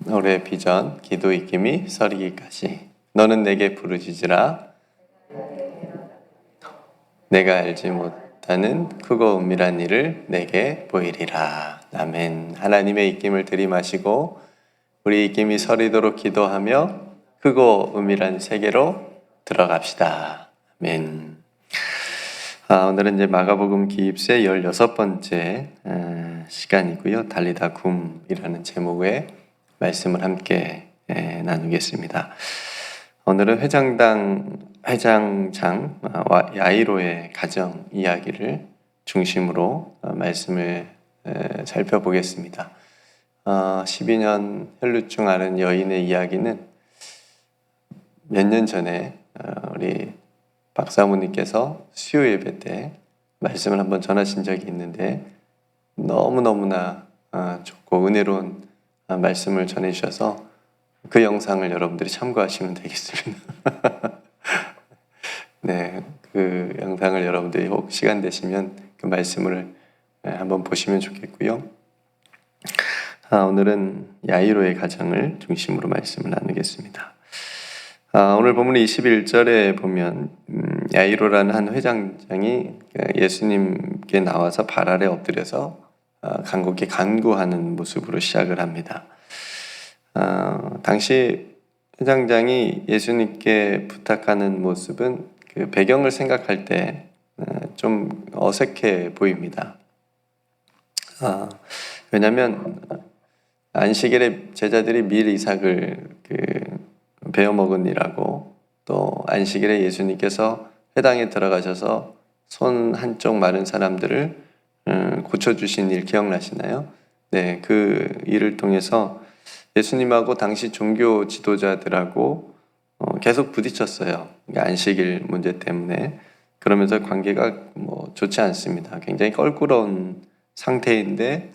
올해 비전 기도 익힘이 서리기까지 너는 내게 부르짖으라 내가 알지 못하는 크고 은밀한 일을 내게 보이리라. 아멘. 하나님의 익힘을 들이마시고 우리 익힘이 서리도록 기도하며 크고 은밀한 세계로 들어갑시다. 아멘. 오늘은 이제 마가복음 기입세 16번째 시간이고요. 달리다 굼이라는 제목의 말씀을 함께 나누겠습니다. 오늘은 회장장와 야이로의 가정 이야기를 중심으로 말씀을 살펴보겠습니다. 12년 혈루증 앓은 여인의 이야기는 몇 년 전에 우리 박사모님께서 수요 예배 때 말씀을 한번 전하신 적이 있는데 너무너무나 좋고 은혜로운 말씀을 전해주셔서 그 영상을 여러분들이 참고하시면 되겠습니다. 네, 그 영상을 여러분들이 혹 시간 되시면 그 말씀을 한번 보시면 좋겠고요. 오늘은 야이로의 가정을 중심으로 말씀을 나누겠습니다. 오늘 본문 21절에 보면 야이로라는 한 회장장이 예수님께 나와서 발 아래 엎드려서 간곡히 간구하는 모습으로 시작을 합니다. 당시 회장장이 예수님께 부탁하는 모습은 그 배경을 생각할 때 좀 어색해 보입니다. 왜냐하면 안식일에 제자들이 밀 이삭을 베어 먹으니라고 또 안식일에 예수님께서 회당에 들어가셔서 손 한쪽 마른 사람들을 고쳐주신 일 기억나시나요? 네, 그 일을 통해서 예수님하고 당시 종교 지도자들하고 계속 부딪혔어요. 안식일 문제 때문에. 그러면서 관계가 좋지 않습니다. 굉장히 껄끄러운 상태인데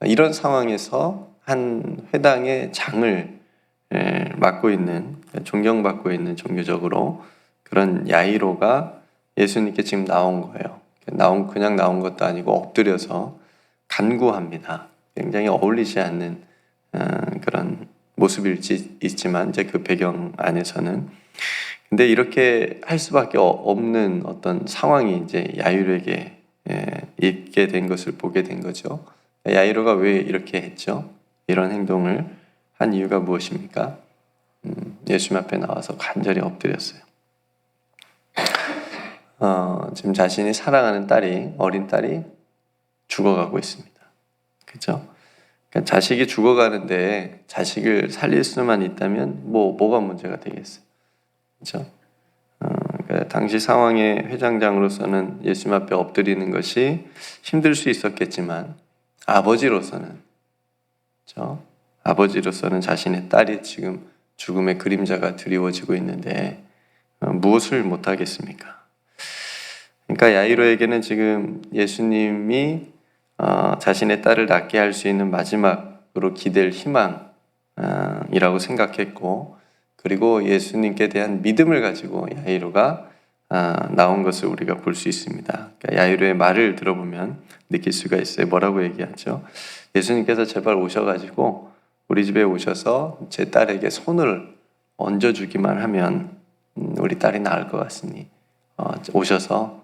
이런 상황에서 한 회당의 장을 맡고 있는, 존경받고 있는 종교적으로 그런 야이로가 예수님께 지금 나온 거예요. 그냥 나온 것도 아니고 엎드려서 간구합니다. 굉장히 어울리지 않는 그런 모습일지만 이제 그 배경 안에서는 근데 이렇게 할 수밖에 없는 어떤 상황이 이제 야이로에게 있게 된 것을 보게 된 거죠. 야이로가 왜 이렇게 했죠? 이런 행동을 한 이유가 무엇입니까? 예수님 앞에 나와서 간절히 엎드렸어요. 지금 자신이 사랑하는 어린 딸이 죽어가고 있습니다. 그죠? 그러니까 자식이 죽어가는데 자식을 살릴 수만 있다면 뭐가 문제가 되겠어요? 그죠? 그러니까 당시 상황의 회장장으로서는 예수님 앞에 엎드리는 것이 힘들 수 있었겠지만 아버지로서는 그죠? 아버지로서는 자신의 딸이 지금 죽음의 그림자가 드리워지고 있는데 무엇을 못하겠습니까? 그러니까 야이로에게는 지금 예수님이 자신의 딸을 낫게 할 수 있는 마지막으로 기댈 희망이라고 생각했고 그리고 예수님께 대한 믿음을 가지고 야이로가 나온 것을 우리가 볼 수 있습니다. 그러니까 야이로의 말을 들어보면 느낄 수가 있어요. 뭐라고 얘기하죠? 예수님께서 제발 오셔가지고 우리 집에 오셔서 제 딸에게 손을 얹어주기만 하면 우리 딸이 나을 것 같으니 오셔서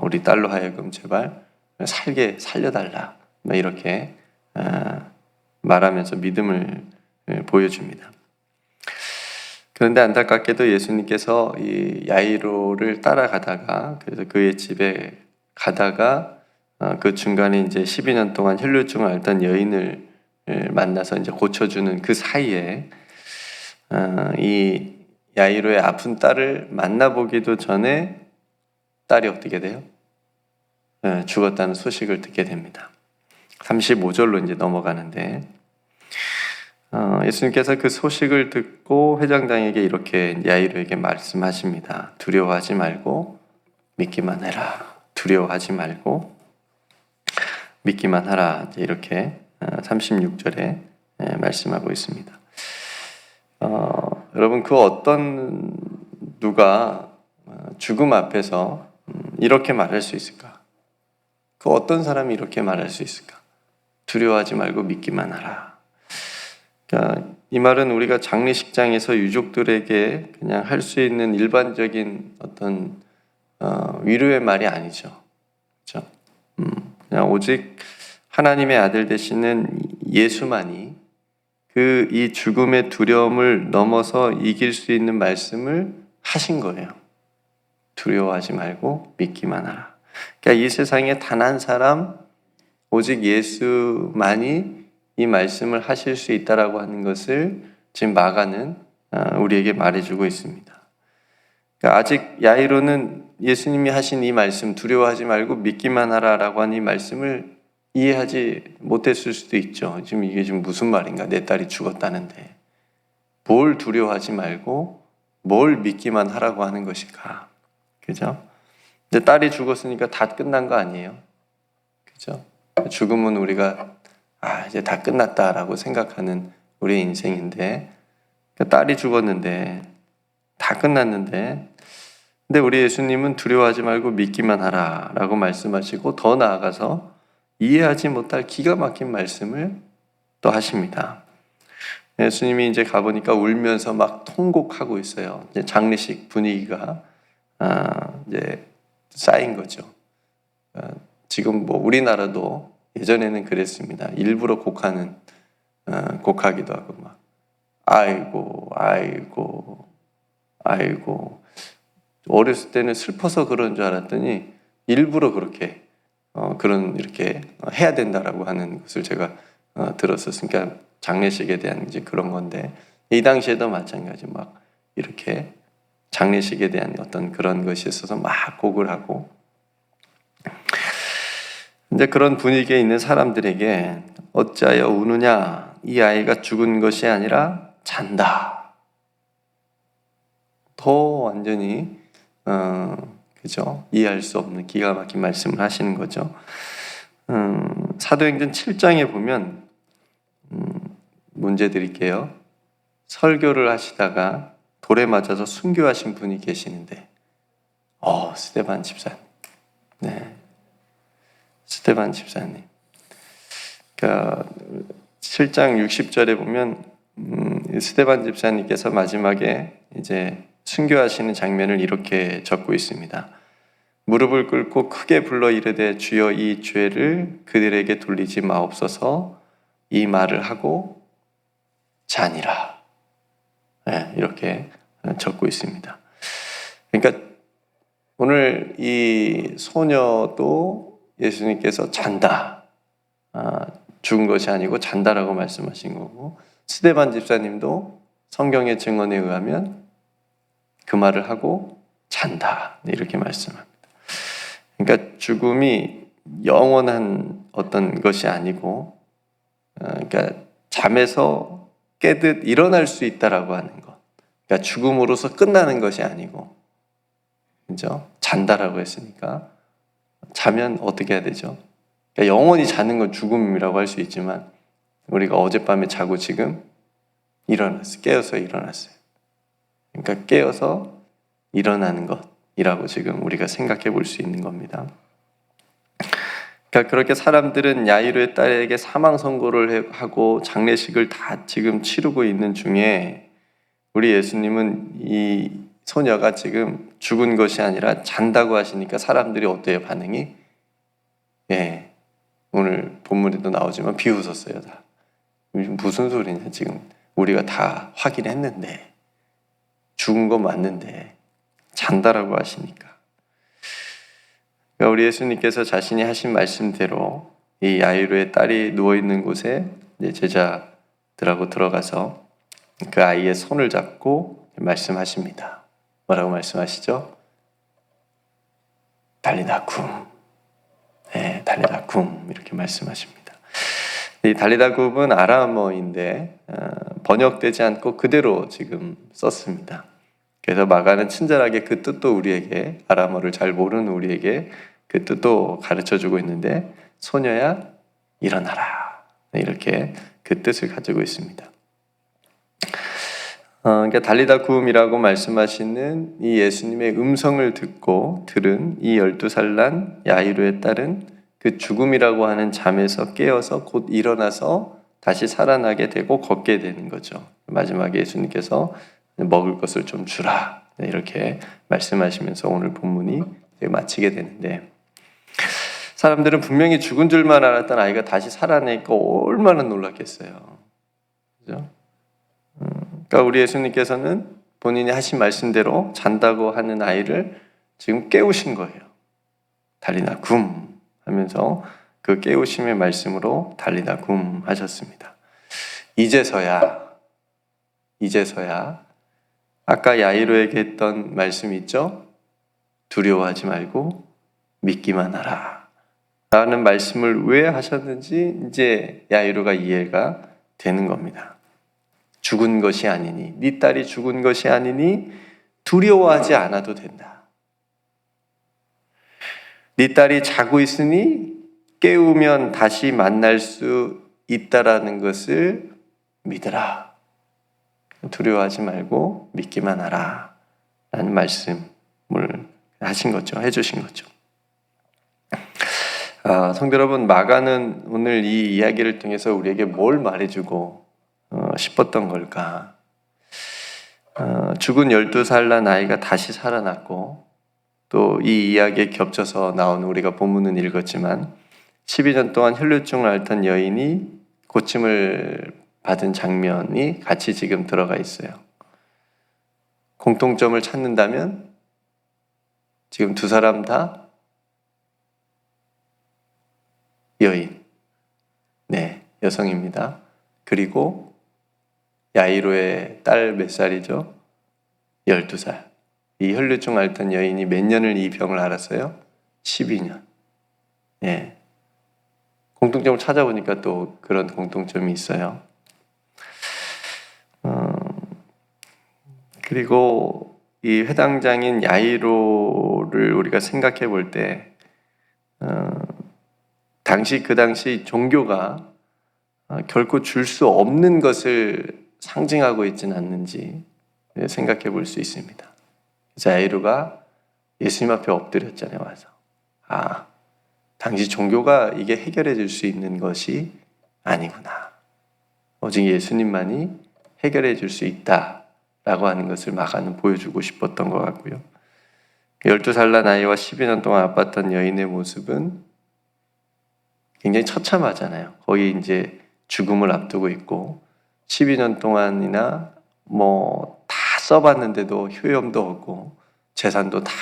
우리 딸로 하여금 제발 살게 살려달라 이렇게 말하면서 믿음을 보여줍니다. 그런데 안타깝게도 예수님께서 이 야이로를 따라가다가 그래서 그의 집에 가다가 그 중간에 이제 12년 동안 혈루증을 앓던 여인을 만나서 이제 고쳐주는 그 사이에 이 야이로의 아픈 딸을 만나보기도 전에 딸이 어떻게 돼요? 죽었다는 소식을 듣게 됩니다. 35절로 이제 넘어가는데 예수님께서 그 소식을 듣고 회장장에게 이렇게 야이로에게 말씀하십니다. 두려워하지 말고 믿기만 해라. 두려워하지 말고 믿기만 하라. 이렇게 36절에 말씀하고 있습니다. 여러분 그 어떤 누가 죽음 앞에서 이렇게 말할 수 있을까? 그 어떤 사람이 이렇게 말할 수 있을까? 두려워하지 말고 믿기만 하라. 그러니까 이 말은 우리가 장례식장에서 유족들에게 그냥 할 수 있는 일반적인 어떤 위로의 말이 아니죠. 그렇죠? 그냥 오직 하나님의 아들 되시는 예수만이 이 죽음의 두려움을 넘어서 이길 수 있는 말씀을 하신 거예요. 두려워하지 말고 믿기만 하라. 그러니까 이 세상에 단 한 사람, 오직 예수만이 이 말씀을 하실 수 있다라고 하는 것을 지금 마가는 우리에게 말해주고 있습니다. 그러니까 아직 야이로는 예수님이 하신 이 말씀, 두려워하지 말고 믿기만 하라라고 하는 이 말씀을 이해하지 못했을 수도 있죠. 지금 이게 지금 무슨 말인가? 내 딸이 죽었다는데 뭘 두려워하지 말고 뭘 믿기만 하라고 하는 것일까? 그죠? 근데 딸이 죽었으니까 다 끝난 거 아니에요? 그죠? 죽음은 우리가 이제 다 끝났다라고 생각하는 우리의 인생인데, 딸이 죽었는데 다 끝났는데, 근데 우리 예수님은 두려워하지 말고 믿기만 하라라고 말씀하시고 더 나아가서 이해하지 못할 기가 막힌 말씀을 또 하십니다. 예수님이 이제 가보니까 울면서 막 통곡하고 있어요. 이제 장례식 분위기가 이제 쌓인 거죠. 지금 뭐 우리나라도 예전에는 그랬습니다. 일부러 곡하는 곡하기도 하고 막 아이고 아이고 아이고. 어렸을 때는 슬퍼서 그런 줄 알았더니 일부러 그렇게 이렇게 해야 된다라고 하는 것을 제가 들었었으니까 그러니까 장례식에 대한 이제 그런 건데 이 당시에도 마찬가지 막 이렇게 장례식에 대한 어떤 그런 것이 있어서 막 곡을 하고 이제 그런 분위기에 있는 사람들에게 어찌하여 우느냐 이 아이가 죽은 것이 아니라 잔다. 더 완전히 그죠? 이해할 수 없는 기가 막힌 말씀을 하시는 거죠. 사도행전 7장에 보면 문제 드릴게요. 설교를 하시다가 돌에 맞아서 순교하신 분이 계시는데 스데반 집사님. 네. 스데반 집사님. 그러니까 7장 60절에 보면 스데반 집사님께서 마지막에 이제 순교하시는 장면을 이렇게 적고 있습니다. 무릎을 꿇고 크게 불러 이르되 주여 이 죄를 그들에게 돌리지 마옵소서 이 말을 하고 자니라. 네, 이렇게 적고 있습니다. 그러니까 오늘 이 소녀도 예수님께서 잔다. 죽은 것이 아니고 잔다라고 말씀하신 거고 스데반 집사님도 성경의 증언에 의하면 그 말을 하고 잔다. 이렇게 말씀합니다. 그러니까 죽음이 영원한 어떤 것이 아니고 그러니까 잠에서 깨듯 일어날 수 있다라고 하는 것. 그러니까 죽음으로서 끝나는 것이 아니고 그죠? 잔다라고 했으니까 자면 어떻게 해야 되죠? 그러니까 영원히 자는 건 죽음이라고 할 수 있지만 우리가 어젯밤에 자고 지금 일어났어요. 깨어서 일어났어요. 그러니까 깨어서 일어나는 것이라고 지금 우리가 생각해 볼 수 있는 겁니다. 그러니까 그렇게 사람들은 야이로의 딸에게 사망 선고를 하고 장례식을 다 지금 치르고 있는 중에 우리 예수님은 이 소녀가 지금 죽은 것이 아니라 잔다고 하시니까 사람들이 어때요? 반응이? 예, 오늘 본문에도 나오지만 비웃었어요. 다. 무슨 소리냐 지금 우리가 다 확인했는데 죽은 거 맞는데 잔다라고 하시니까. 그러니까 우리 예수님께서 자신이 하신 말씀대로 이 야이로의 딸이 누워있는 곳에 이제 제자들하고 들어가서 그 아이의 손을 잡고 말씀하십니다. 뭐라고 말씀하시죠? 달리다 쿰. 네, 달리다 쿰 이렇게 말씀하십니다. 이 달리다 쿰은 아람어인데 번역되지 않고 그대로 지금 썼습니다. 그래서 마가는 친절하게 그 뜻도 우리에게 아람어를 잘 모르는 우리에게 그 뜻도 가르쳐주고 있는데 소녀야 일어나라 이렇게 그 뜻을 가지고 있습니다. 그러니까 달리다 쿰이라고 말씀하시는 이 예수님의 음성을 듣고 들은 이 12살 난 야이로의 딸은 그 죽음이라고 하는 잠에서 깨어서 곧 일어나서 다시 살아나게 되고 걷게 되는 거죠. 마지막에 예수님께서 먹을 것을 좀 주라 이렇게 말씀하시면서 오늘 본문이 마치게 되는데, 사람들은 분명히 죽은 줄만 알았던 아이가 다시 살아나니까 얼마나 놀랐겠어요. 그죠? 그러니까 우리 예수님께서는 본인이 하신 말씀대로 잔다고 하는 아이를 지금 깨우신 거예요. 달리나 굼 하면서 그 깨우심의 말씀으로 달리나 굼 하셨습니다. 이제서야 아까 야이로에게 했던 말씀이 있죠? 두려워하지 말고 믿기만 하라 라는 말씀을 왜 하셨는지 이제 야이로가 이해가 되는 겁니다. 죽은 것이 아니니, 네 딸이 죽은 것이 아니니 두려워하지 않아도 된다. 네 딸이 자고 있으니 깨우면 다시 만날 수 있다라는 것을 믿으라. 두려워하지 말고 믿기만 하라 라는 말씀을 하신 거죠. 해주신 거죠. 성도 여러분, 마가는 오늘 이 이야기를 통해서 우리에게 뭘 말해주고 싶었던 걸까? 죽은 12살 난 아이가 다시 살아났고, 또 이 이야기에 겹쳐서 나온, 우리가 본문은 읽었지만 12년 동안 혈류증을 앓던 여인이 고침을 받은 장면이 같이 지금 들어가 있어요. 공통점을 찾는다면 지금 두 사람 다 여인, 여성입니다. 그리고 야이로의 딸 몇 살이죠? 12살. 이 혈류증 앓던 여인이 몇 년을 이 병을 앓았어요? 12년. 공통점을 찾아보니까 또 그런 공통점이 있어요. 그리고 이 회당장인 야이로를 우리가 생각해 볼 때, 그 당시 종교가 결코 줄 수 없는 것을 상징하고 있지는 않는지 생각해 볼 수 있습니다. 그래서 야이로가 예수님 앞에 엎드렸잖아요, 와서. 당시 종교가 이게 해결해 줄 수 있는 것이 아니구나. 오직 예수님만이 해결해 줄 수 있다라고 하는 것을 마가는 보여주고 싶었던 것 같고요. 12살 난 아이와 12년 동안 아팠던 여인의 모습은 굉장히 처참하잖아요. 거의 이제 죽음을 앞두고 있고 12년 동안이나 다 써봤는데도 효염도 없고 재산도 다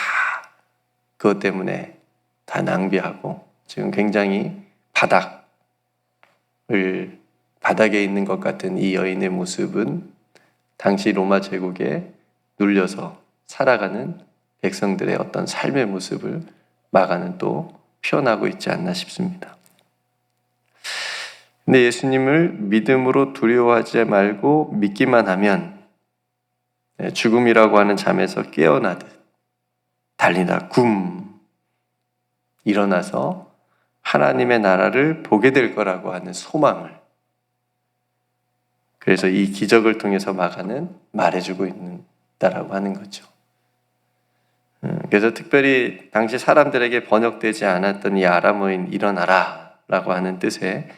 그것 때문에 다 낭비하고 지금 굉장히 바닥에 있는 것 같은 이 여인의 모습은 당시 로마 제국에 눌려서 살아가는 백성들의 어떤 삶의 모습을 마가는 또 표현하고 있지 않나 싶습니다. 근데 예수님을 믿음으로 두려워하지 말고 믿기만 하면 죽음이라고 하는 잠에서 깨어나듯 달리다 일어나서 하나님의 나라를 보게 될 거라고 하는 소망을, 그래서 이 기적을 통해서 마가는 말해주고 있다라고 하는 거죠. 그래서 특별히 당시 사람들에게 번역되지 않았던 이 아람어인 일어나라 라고 하는 뜻의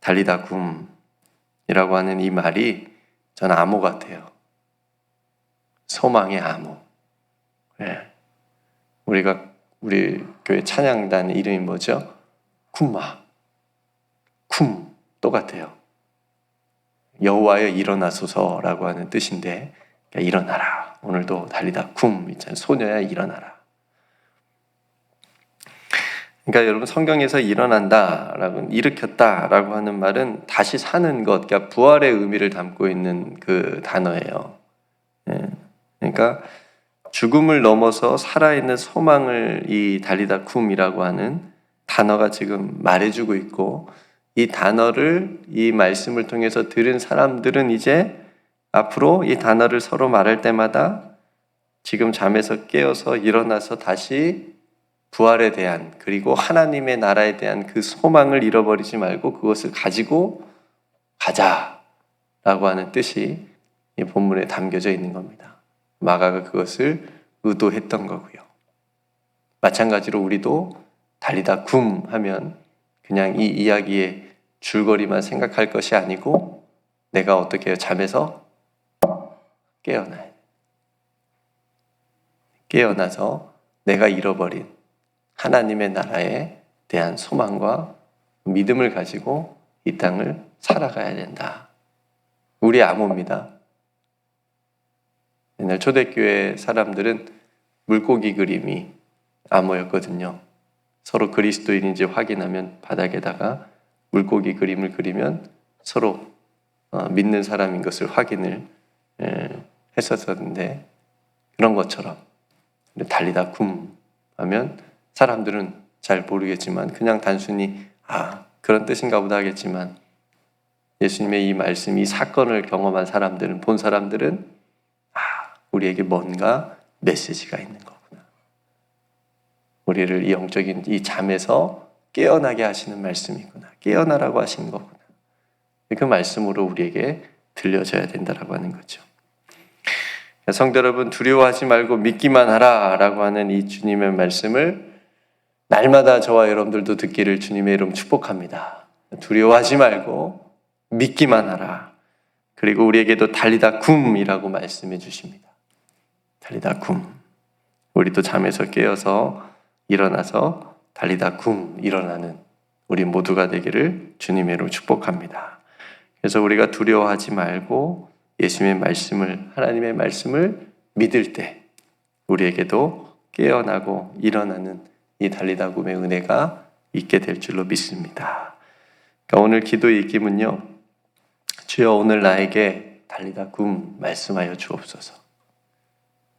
달리다 굼이라고 하는 이 말이 전 암호 같아요. 소망의 암호. 우리 교회 찬양단 이름이 뭐죠? 쿰마. 똑같아요. 여호와여 일어나소서라고 하는 뜻인데, 그러니까 일어나라. 오늘도 달리다 있잖아요. 소녀야 일어나라. 그러니까 여러분, 성경에서 일어난다라고, 일으켰다라고 하는 말은 다시 사는 것, 그러니까 부활의 의미를 담고 있는 그 단어예요. 그러니까 죽음을 넘어서 살아있는 소망을 이 달리다 쿰이라고 하는 단어가 지금 말해주고 있고, 이 단어를, 이 말씀을 통해서 들은 사람들은 이제 앞으로 이 단어를 서로 말할 때마다 지금 잠에서 깨어서 일어나서 다시 부활에 대한, 그리고 하나님의 나라에 대한 그 소망을 잃어버리지 말고 그것을 가지고 가자라고 하는 뜻이 이 본문에 담겨져 있는 겁니다. 마가가 그것을 의도했던 거고요. 마찬가지로 우리도 달리다 굼 하면 그냥 이 이야기의 줄거리만 생각할 것이 아니고 내가 어떻게 해요? 잠에서 깨어나야 돼. 깨어나서 내가 잃어버린 하나님의 나라에 대한 소망과 믿음을 가지고 이 땅을 살아가야 된다. 우리 암호입니다. 옛날 초대교회 사람들은 물고기 그림이 암호였거든요. 서로 그리스도인인지 확인하면 바닥에다가 물고기 그림을 그리면 서로 믿는 사람인 것을 확인을 했었는데, 그런 것처럼 달리다 굼 하면 사람들은 잘 모르겠지만 그냥 단순히 그런 뜻인가 보다 하겠지만, 예수님의 이 말씀, 이 사건을 경험한 사람들은, 본 사람들은 우리에게 뭔가 메시지가 있는 거구나. 우리를 이 영적인 이 잠에서 깨어나게 하시는 말씀이구나. 깨어나라고 하시는 거구나. 그 말씀으로 우리에게 들려져야 된다라고 하는 거죠. 성도 여러분, 두려워하지 말고 믿기만 하라 라고 하는 이 주님의 말씀을 날마다 저와 여러분들도 듣기를 주님의 이름 축복합니다. 두려워하지 말고 믿기만 하라. 그리고 우리에게도 달리다 굼이라고 말씀해 주십니다. 달리다 굼. 우리도 잠에서 깨어서 일어나서 달리다 굼 일어나는 우리 모두가 되기를 주님의 이름으로 축복합니다. 그래서 우리가 두려워하지 말고 예수님의 말씀을, 하나님의 말씀을 믿을 때 우리에게도 깨어나고 일어나는 이 달리다 굼의 은혜가 있게 될 줄로 믿습니다. 그러니까 오늘 기도의 입김은요, 주여 오늘 나에게 달리다 굼 말씀하여 주옵소서.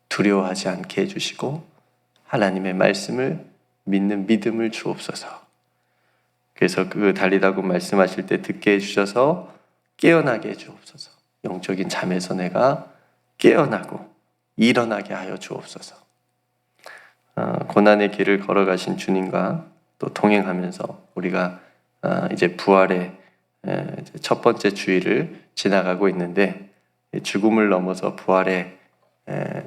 두려워하지 않게 해주시고 하나님의 말씀을 믿는 믿음을 주옵소서. 그래서 그 달리다 굼 말씀하실 때 듣게 해주셔서 깨어나게 해주옵소서. 영적인 잠에서 내가 깨어나고 일어나게 하여 주옵소서. 고난의 길을 걸어가신 주님과 또 동행하면서 우리가 이제 부활의 첫 번째 주일을 지나가고 있는데, 죽음을 넘어서 부활의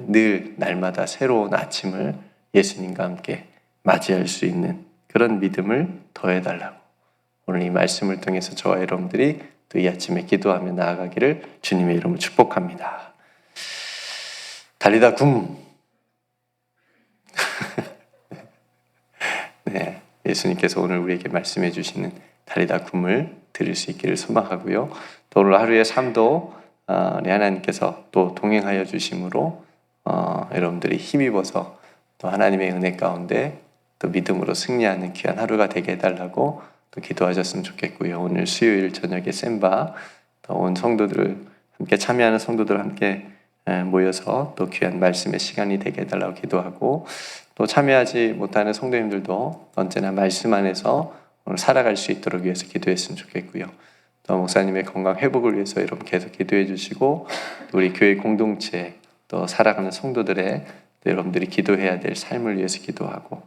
늘 날마다 새로운 아침을 예수님과 함께 맞이할 수 있는 그런 믿음을 더해달라고 오늘 이 말씀을 통해서 저와 여러분들이 또 이 아침에 기도하며 나아가기를 주님의 이름으로 축복합니다. 달리다 굼. 네, 예수님께서 오늘 우리에게 말씀해 주시는 달리다 굼을 드릴 수 있기를 소망하고요. 또 오늘 하루의 삶도 우리 하나님께서 또 동행하여 주심으로 여러분들이 힘입어서 또 하나님의 은혜 가운데 또 믿음으로 승리하는 귀한 하루가 되게 해달라고 또 기도하셨으면 좋겠고요. 오늘 수요일 저녁에 샘바 또 온 성도들 함께 참여하는 성도들 함께 모여서 또 귀한 말씀의 시간이 되게 해달라고 기도하고, 또 참여하지 못하는 성도님들도 언제나 말씀 안에서 오늘 살아갈 수 있도록 위해서 기도했으면 좋겠고요. 또 목사님의 건강 회복을 위해서 여러분 계속 기도해 주시고, 우리 교회 공동체 또 살아가는 성도들의 또 여러분들이 기도해야 될 삶을 위해서 기도하고,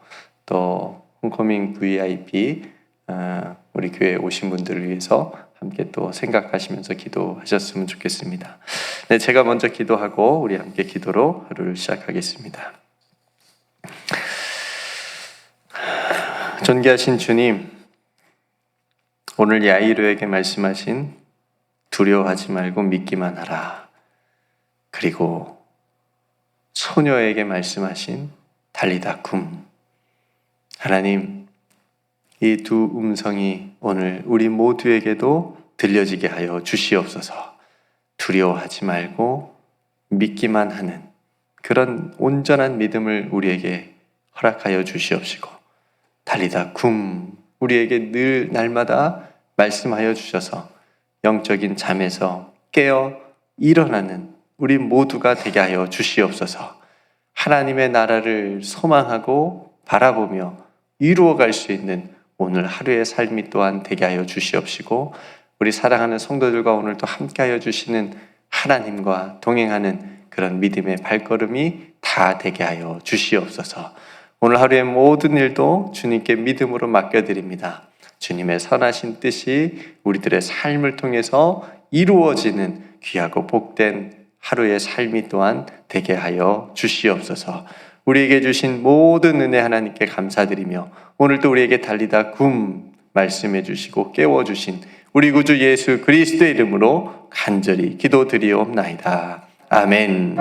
또 홈커밍 VIP 우리 교회에 오신 분들을 위해서 함께 또 생각하시면서 기도하셨으면 좋겠습니다. 네, 제가 먼저 기도하고 우리 함께 기도로 하루를 시작하겠습니다. 존귀하신 주님, 오늘 야이로에게 말씀하신 두려워하지 말고 믿기만 하라, 그리고 소녀에게 말씀하신 달리다 굼, 하나님, 이 두 음성이 오늘 우리 모두에게도 들려지게 하여 주시옵소서. 두려워하지 말고 믿기만 하는 그런 온전한 믿음을 우리에게 허락하여 주시옵시고, 달리다 굼, 우리에게 늘 날마다 말씀하여 주셔서 영적인 잠에서 깨어 일어나는 우리 모두가 되게 하여 주시옵소서. 하나님의 나라를 소망하고 바라보며 이루어갈 수 있는 오늘 하루의 삶이 또한 되게 하여 주시옵시고, 우리 사랑하는 성도들과 오늘 또 함께하여 주시는 하나님과 동행하는 그런 믿음의 발걸음이 다 되게 하여 주시옵소서. 오늘 하루의 모든 일도 주님께 믿음으로 맡겨드립니다. 주님의 선하신 뜻이 우리들의 삶을 통해서 이루어지는 귀하고 복된 하루의 삶이 또한 되게 하여 주시옵소서. 우리에게 주신 모든 은혜 하나님께 감사드리며, 오늘도 우리에게 달리다 굼 말씀해 주시고 깨워주신 우리 구주 예수 그리스도의 이름으로 간절히 기도드리옵나이다. 아멘.